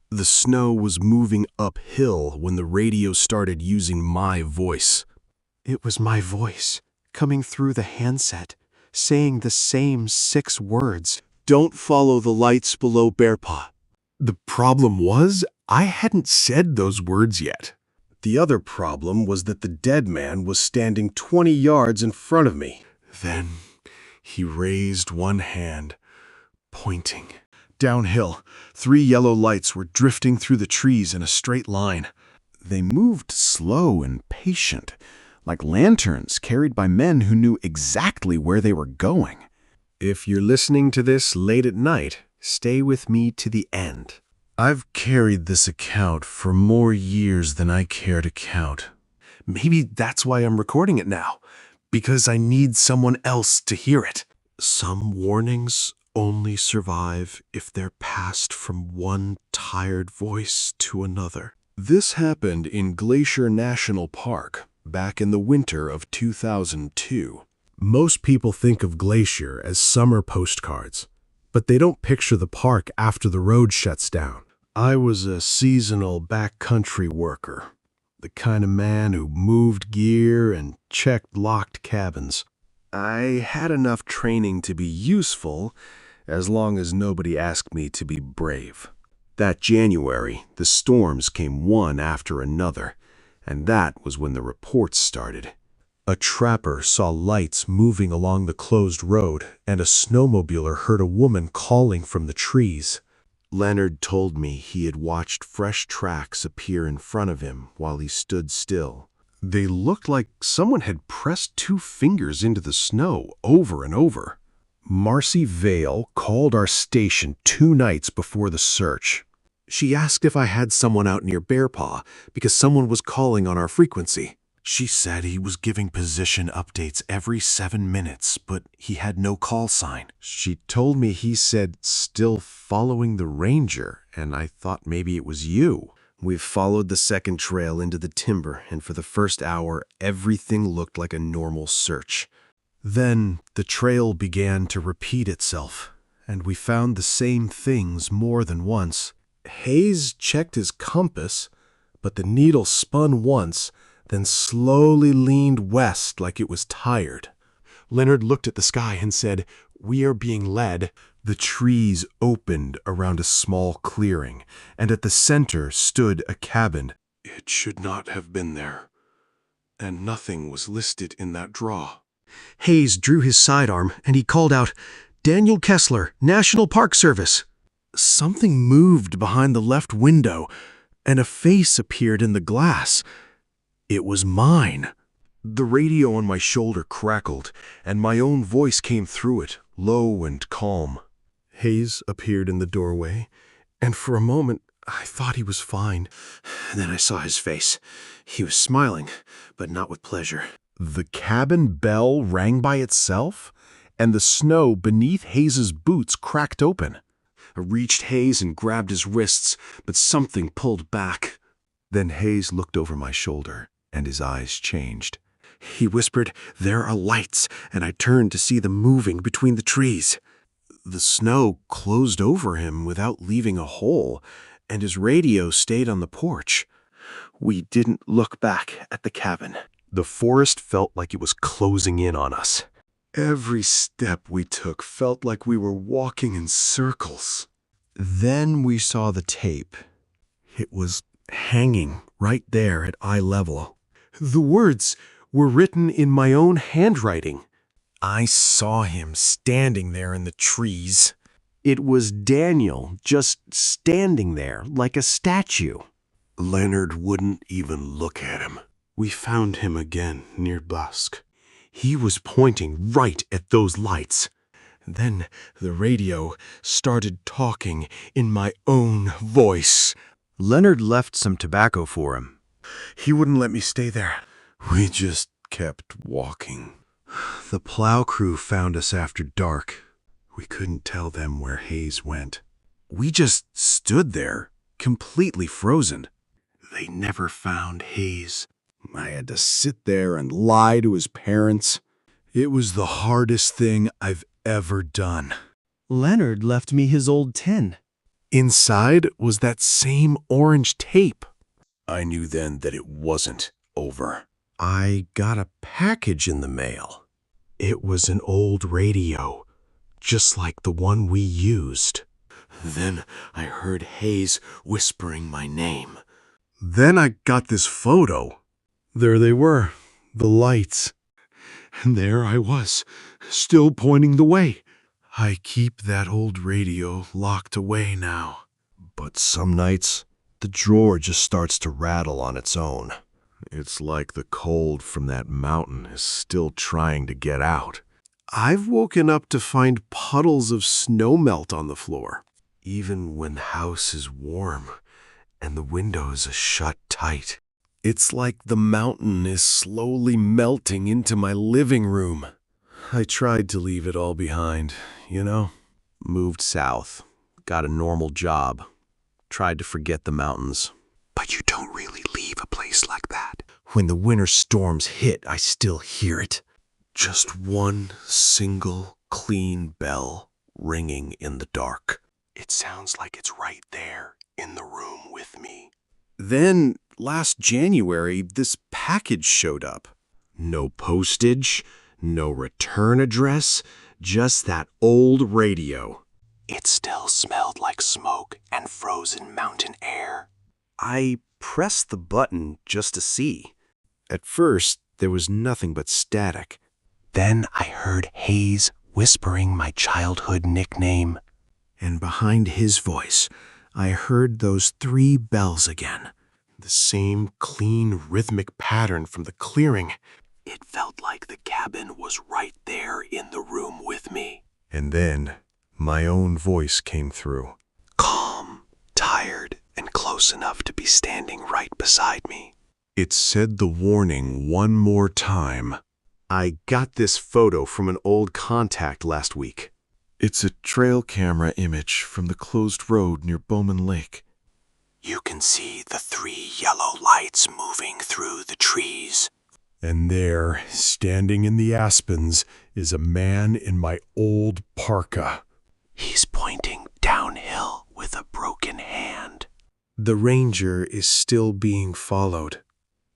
The snow was moving uphill when the radio started using my voice. It was my voice, coming through the handset, saying the same 6 words. Don't follow the lights below Bearpaw. The problem was, I hadn't said those words yet. The other problem was that the dead man was standing 20 yards in front of me. Then he raised one hand, pointing. Downhill, 3 yellow lights were drifting through the trees in a straight line. They moved slow and patient, like lanterns carried by men who knew exactly where they were going. If you're listening to this late at night, stay with me to the end. I've carried this account for more years than I care to count. Maybe that's why I'm recording it now, because I need someone else to hear it. Some warnings only survive if they're passed from one tired voice to another. This happened in Glacier National Park back in the winter of 2002. Most people think of Glacier as summer postcards, but they don't picture the park after the road shuts down. I was a seasonal backcountry worker, the kind of man who moved gear and checked locked cabins. I had enough training to be useful, as long as nobody asked me to be brave. That January, the storms came one after another, and that was when the reports started. A trapper saw lights moving along the closed road, and a snowmobiler heard a woman calling from the trees. Leonard told me he had watched fresh tracks appear in front of him while he stood still. They looked like someone had pressed 2 fingers into the snow over and over. Marcy Vale called our station 2 nights before the search. She asked if I had someone out near Bearpaw because someone was calling on our frequency. She said he was giving position updates every 7 minutes, but he had no call sign. She told me he said, "Still following the ranger," and I thought maybe it was you. We've followed the second trail into the timber, and for the first hour, everything looked like a normal search. Then the trail began to repeat itself, and we found the same things more than once. Hayes checked his compass, but the needle spun once, then slowly leaned west like it was tired. Leonard looked at the sky and said, "We are being led." The trees opened around a small clearing, and at the center stood a cabin. It should not have been there, and nothing was listed in that draw. Hayes drew his sidearm, and he called out, "Daniel Kessler, National Park Service." Something moved behind the left window, and a face appeared in the glass. It was mine. The radio on my shoulder crackled, and my own voice came through it, low and calm. Hayes appeared in the doorway, and for a moment I thought he was fine. Then I saw his face. He was smiling, but not with pleasure. The cabin bell rang by itself, and the snow beneath Hayes's boots cracked open. I reached Hayes and grabbed his wrists, but something pulled back. Then Hayes looked over my shoulder, and his eyes changed. He whispered, "There are lights," and I turned to see them moving between the trees. The snow closed over him without leaving a hole, and his radio stayed on the porch. We didn't look back at the cabin. The forest felt like it was closing in on us. Every step we took felt like we were walking in circles. Then we saw the tape. It was hanging right there at eye level. The words were written in my own handwriting. I saw him standing there in the trees. It was Daniel, just standing there like a statue. Leonard wouldn't even look at him. We found him again near dusk. He was pointing right at those lights. Then the radio started talking in my own voice. Leonard left some tobacco for him. He wouldn't let me stay there. We just kept walking. The plow crew found us after dark. We couldn't tell them where Hayes went. We just stood there, completely frozen. They never found Hayes. I had to sit there and lie to his parents. It was the hardest thing I've ever done. Leonard left me his old tin. Inside was that same orange tape. I knew then that it wasn't over. I got a package in the mail. It was an old radio, just like the one we used. Then I heard Hayes whispering my name. Then I got this photo. There they were, the lights. And there I was, still pointing the way. I keep that old radio locked away now. But some nights, the drawer just starts to rattle on its own. It's like the cold from that mountain is still trying to get out. I've woken up to find puddles of snow melt on the floor, even when the house is warm and the windows are shut tight. It's like the mountain is slowly melting into my living room. I tried to leave it all behind, you know? Moved south, got a normal job, tried to forget the mountains. But you don't really leave a place like that. When the winter storms hit, I still hear it. Just one single clean bell ringing in the dark. It sounds like it's right there in the room with me. Then, last January, this package showed up. No postage, no return address, just that old radio. It still smelled like smoke and frozen mountain air. I pressed the button just to see. At first, there was nothing but static. Then I heard Hayes whispering my childhood nickname. And behind his voice, I heard those 3 bells again. The same clean, rhythmic pattern from the clearing. It felt like the cabin was right there in the room with me. And then, my own voice came through. Calm, tired, and close enough to be standing right beside me. It said the warning one more time. I got this photo from an old contact last week. It's a trail camera image from the closed road near Bowman Lake. You can see the 3 yellow lights moving through the trees. And there, standing in the aspens, is a man in my old parka. He's pointing downhill with a broken hand. The ranger is still being followed.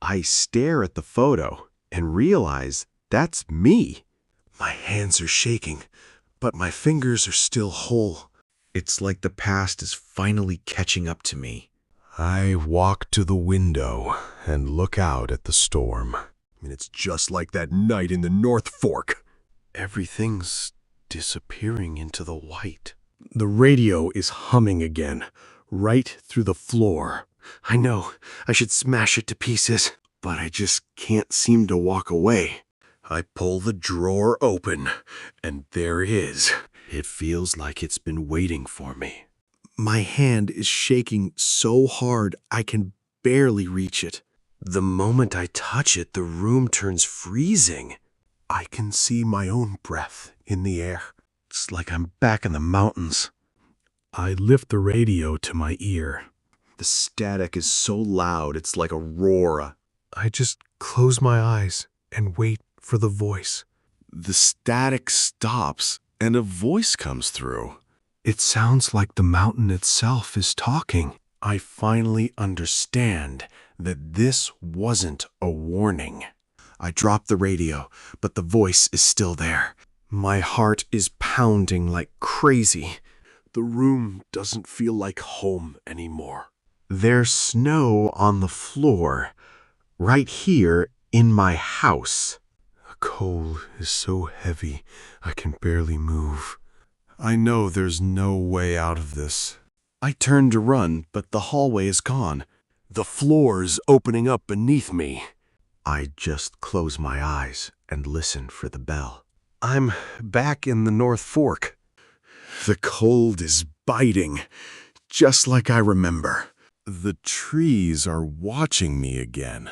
I stare at the photo and realize that's me. My hands are shaking, but my fingers are still whole. It's like the past is finally catching up to me. I walk to the window and look out at the storm. And it's just like that night in the North Fork. Everything's disappearing into the white. The radio is humming again, right through the floor. I know I should smash it to pieces, but I just can't seem to walk away. I pull the drawer open, and there it is. It feels like it's been waiting for me. My hand is shaking so hard I can barely reach it. The moment I touch it, the room turns freezing. I can see my own breath in the air. It's like I'm back in the mountains. I lift the radio to my ear. The static is so loud, it's like a roar. I just close my eyes and wait for the voice. The static stops and a voice comes through. It sounds like the mountain itself is talking. I finally understand that this wasn't a warning. I drop the radio, but the voice is still there. My heart is pounding like crazy. The room doesn't feel like home anymore. There's snow on the floor, right here in my house. The cold is so heavy, I can barely move. I know there's no way out of this. I turn to run, but the hallway is gone. The floor's opening up beneath me. I just close my eyes and listen for the bell. I'm back in the North Fork. The cold is biting, just like I remember. The trees are watching me again.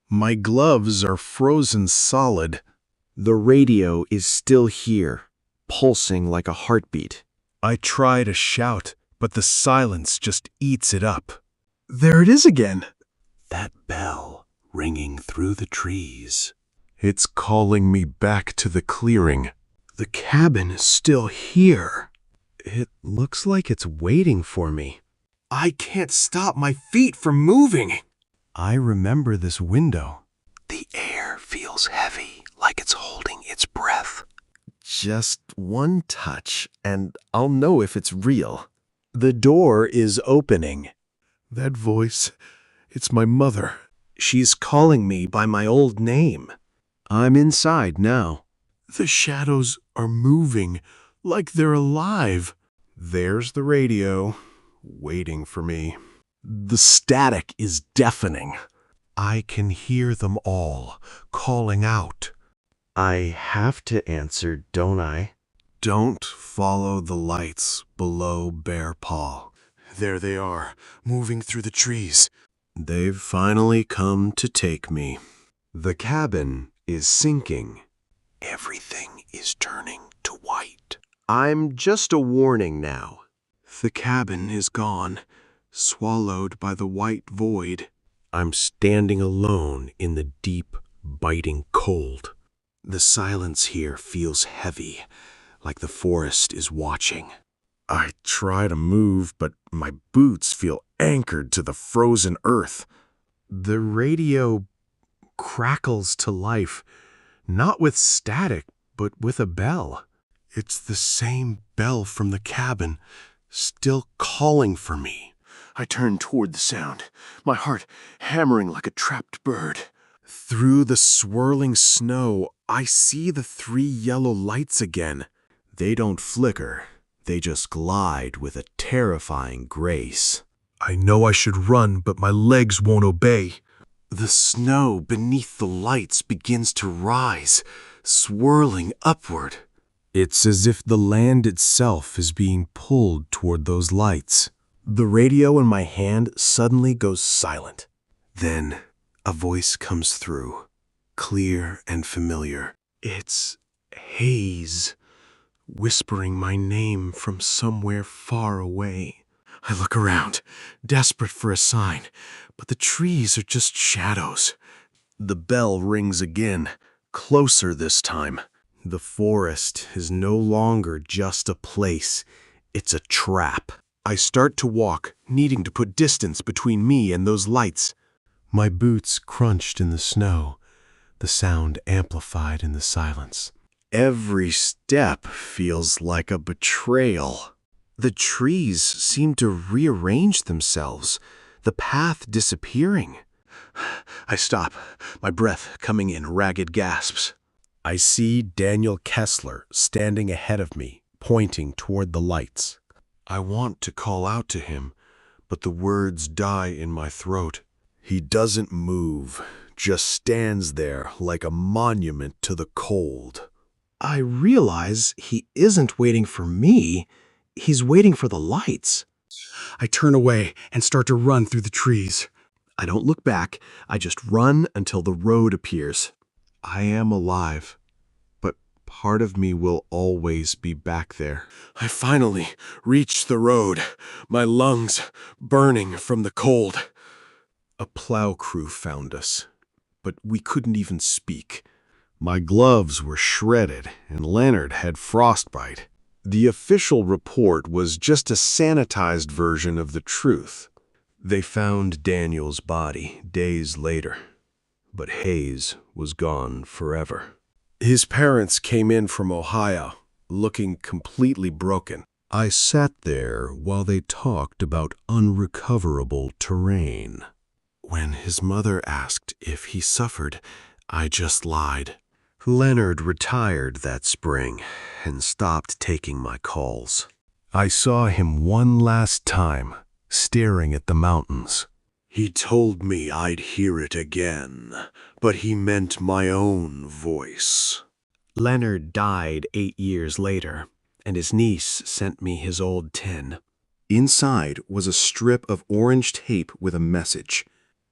My gloves are frozen solid. The radio is still here, pulsing like a heartbeat. I try to shout, but the silence just eats it up. There it is again. That bell ringing through the trees. It's calling me back to the clearing. The cabin is still here. It looks like it's waiting for me. I can't stop my feet from moving. I remember this window. The air feels heavy, like it's holding its breath. Just one touch, and I'll know if it's real. The door is opening. That voice, it's my mother. She's calling me by my old name. I'm inside now. The shadows are moving, like they're alive. There's the radio, waiting for me. The static is deafening. I can hear them all, calling out. I have to answer, don't I? Don't follow the lights below Bearpaw. There they are, moving through the trees. They've finally come to take me. The cabin is sinking. Everything is turning to white. I'm just a warning now. The cabin is gone, swallowed by the white void. I'm standing alone in the deep, biting cold. The silence here feels heavy, like the forest is watching. I try to move, but my boots feel anchored to the frozen earth. The radio crackles to life, not with static, but with a bell. It's the same bell from the cabin, still calling for me. I turn toward the sound, my heart hammering like a trapped bird. Through the swirling snow, I see the 3 yellow lights again. They don't flicker. They just glide with a terrifying grace. I know I should run, but my legs won't obey. The snow beneath the lights begins to rise, swirling upward. It's as if the land itself is being pulled toward those lights. The radio in my hand suddenly goes silent. Then a voice comes through, clear and familiar. It's Hayes, whispering my name from somewhere far away. I look around, desperate for a sign, but the trees are just shadows. The bell rings again, closer this time. The forest is no longer just a place, it's a trap. I start to walk, needing to put distance between me and those lights. My boots crunched in the snow, the sound amplified in the silence. Every step feels like a betrayal. The trees seem to rearrange themselves, the path disappearing. I stop, my breath coming in ragged gasps. I see Daniel Kessler standing ahead of me, pointing toward the lights. I want to call out to him, but the words die in my throat. He doesn't move, just stands there like a monument to the cold. I realize he isn't waiting for me. He's waiting for the lights. I turn away and start to run through the trees. I don't look back. I just run until the road appears. I am alive, but part of me will always be back there. I finally reach the road, my lungs burning from the cold. A plow crew found us, but we couldn't even speak. My gloves were shredded, and Leonard had frostbite. The official report was just a sanitized version of the truth. They found Daniel's body days later, but Hayes was gone forever. His parents came in from Ohio, looking completely broken. I sat there while they talked about unrecoverable terrain. When his mother asked if he suffered, I just lied. Leonard retired that spring and stopped taking my calls. I saw him one last time, staring at the mountains. He told me I'd hear it again, but he meant my own voice. Leonard died 8 years later, and his niece sent me his old tin. Inside was a strip of orange tape with a message.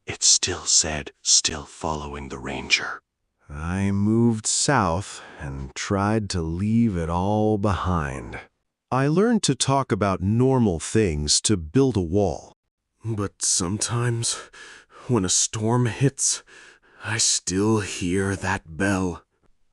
It still said, "Still following the ranger." I moved south and tried to leave it all behind. I learned to talk about normal things to build a wall. But sometimes, when a storm hits, I still hear that bell.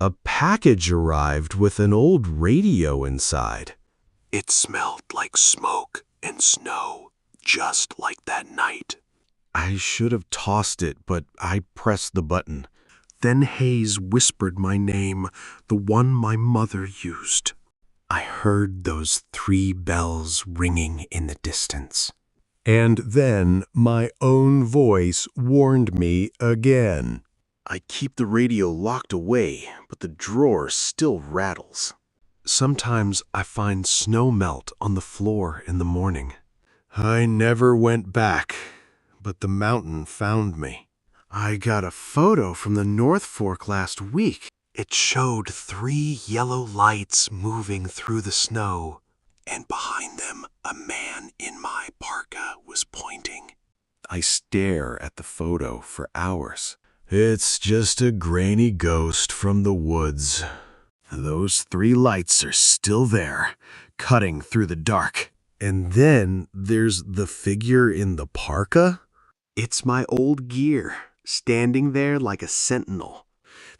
A package arrived with an old radio inside. It smelled like smoke and snow, just like that night. I should have tossed it, but I pressed the button. Then Hayes whispered my name, the one my mother used. I heard those 3 bells ringing in the distance. And then my own voice warned me again. I keep the radio locked away, but the drawer still rattles. Sometimes I find snow melt on the floor in the morning. I never went back, but the mountain found me. I got a photo from the North Fork last week. It showed 3 yellow lights moving through the snow, and behind them a man in my parka was pointing. I stare at the photo for hours. It's just a grainy ghost from the woods. Those 3 lights are still there, cutting through the dark. And then there's the figure in the parka. It's my old gear, standing there like a sentinel.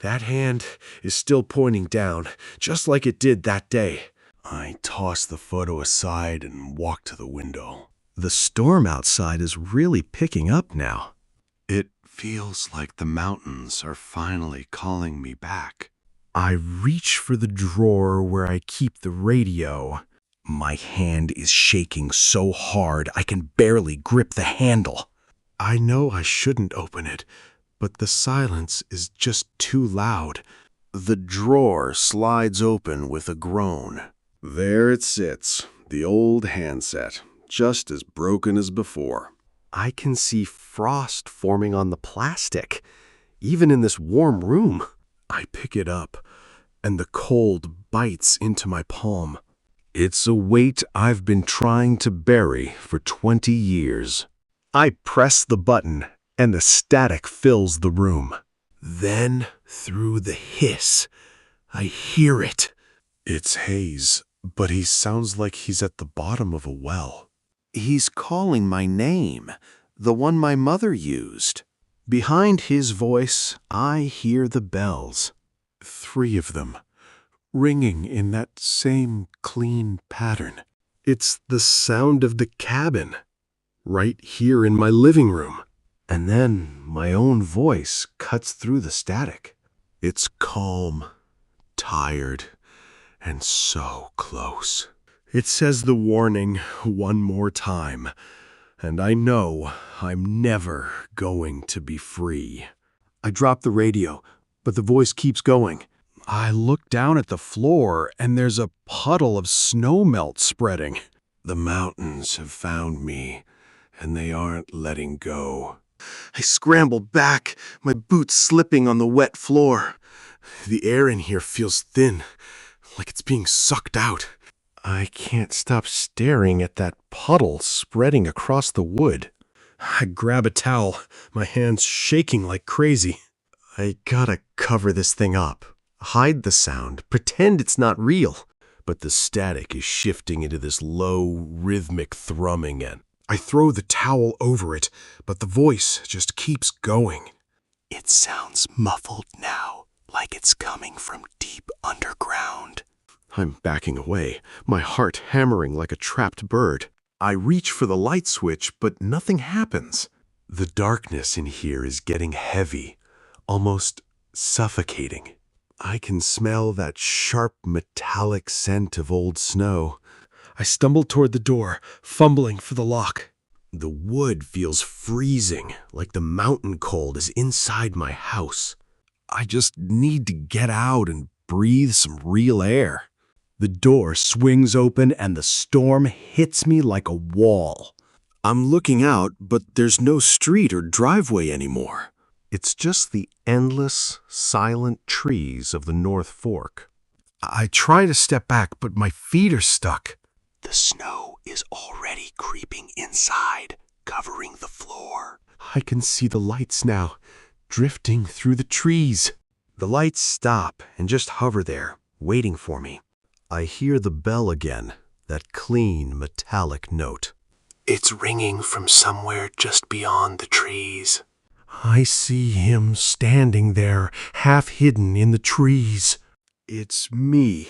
That hand is still pointing down, just like it did that day. I toss the photo aside and walk to the window. The storm outside is really picking up now. It feels like the mountains are finally calling me back. I reach for the drawer where I keep the radio. My hand is shaking so hard I can barely grip the handle. I know I shouldn't open it, but the silence is just too loud. The drawer slides open with a groan. There it sits, the old handset, just as broken as before. I can see frost forming on the plastic, even in this warm room. I pick it up, and the cold bites into my palm. It's a weight I've been trying to bury for 20 years. I press the button, and the static fills the room. Then, through the hiss, I hear it. It's Hayes, but he sounds like he's at the bottom of a well. He's calling my name, the one my mother used. Behind his voice, I hear the bells. 3 of them, ringing in that same clean pattern. It's the sound of the cabin, right here in my living room. And then my own voice cuts through the static. It's calm, tired, and so close. It says the warning one more time, and I know I'm never going to be free. I drop the radio, but the voice keeps going. I look down at the floor, and there's a puddle of snow melt spreading. The mountains have found me, and they aren't letting go. I scramble back, my boots slipping on the wet floor. The air in here feels thin, like it's being sucked out. I can't stop staring at that puddle spreading across the wood. I grab a towel, my hands shaking like crazy. I gotta cover this thing up, hide the sound, pretend it's not real. But the static is shifting into this low, rhythmic thrumming, and I throw the towel over it, but the voice just keeps going. It sounds muffled now, like it's coming from deep underground. I'm backing away, my heart hammering like a trapped bird. I reach for the light switch, but nothing happens. The darkness in here is getting heavy, almost suffocating. I can smell that sharp metallic scent of old snow. I stumble toward the door, fumbling for the lock. The wood feels freezing, like the mountain cold is inside my house. I just need to get out and breathe some real air. The door swings open and the storm hits me like a wall. I'm looking out, but there's no street or driveway anymore. It's just the endless, silent trees of the North Fork. I try to step back, but my feet are stuck. The snow is already creeping inside, covering the floor. I can see the lights now, drifting through the trees. The lights stop and just hover there, waiting for me. I hear the bell again, that clean, metallic note. It's ringing from somewhere just beyond the trees. I see him standing there, half hidden in the trees. It's me,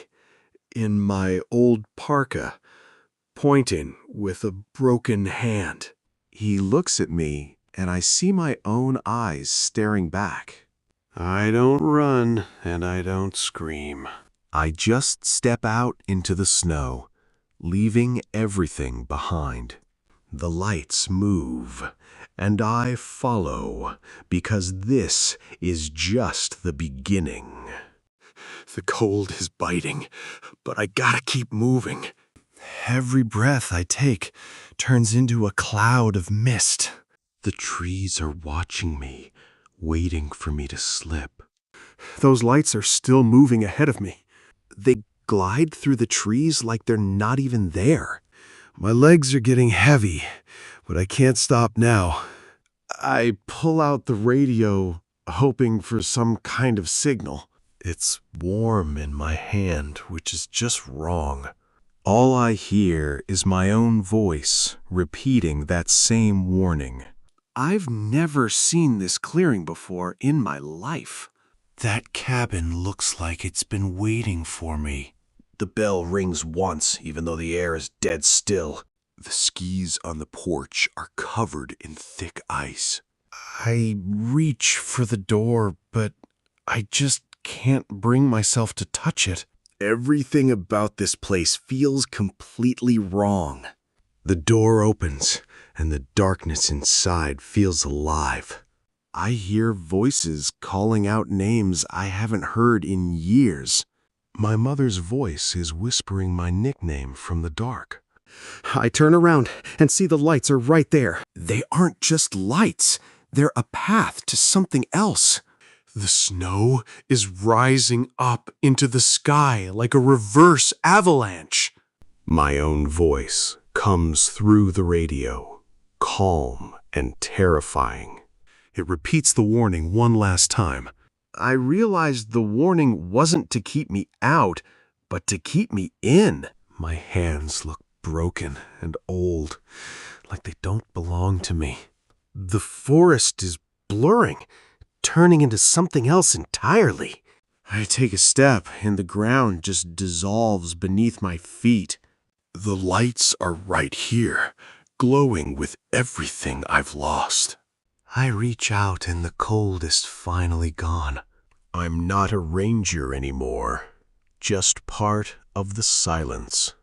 in my old parka, pointing with a broken hand. He looks at me, and I see my own eyes staring back. I don't run, and I don't scream. I just step out into the snow, leaving everything behind. The lights move, and I follow, because this is just the beginning. The cold is biting, but I gotta keep moving. Every breath I take turns into a cloud of mist. The trees are watching me, waiting for me to slip. Those lights are still moving ahead of me. They glide through the trees like they're not even there. My legs are getting heavy, but I can't stop now. I pull out the radio, hoping for some kind of signal. It's warm in my hand, which is just wrong. All I hear is my own voice repeating that same warning. I've never seen this clearing before in my life. That cabin looks like it's been waiting for me. The bell rings once, even though the air is dead still. The skis on the porch are covered in thick ice. I reach for the door, but I just can't bring myself to touch it. Everything about this place feels completely wrong. The door opens, and the darkness inside feels alive. I hear voices calling out names I haven't heard in years. My mother's voice is whispering my nickname from the dark. I turn around and see the lights are right there. They aren't just lights. They're a path to something else. The snow is rising up into the sky like a reverse avalanche. My own voice comes through the radio, calm and terrifying. It repeats the warning one last time. I realized the warning wasn't to keep me out, but to keep me in. My hands look broken and old, like they don't belong to me. The forest is blurring, turning into something else entirely. I take a step, and the ground just dissolves beneath my feet. The lights are right here, glowing with everything I've lost. I reach out, and the cold is finally gone. I'm not a ranger anymore, just part of the silence.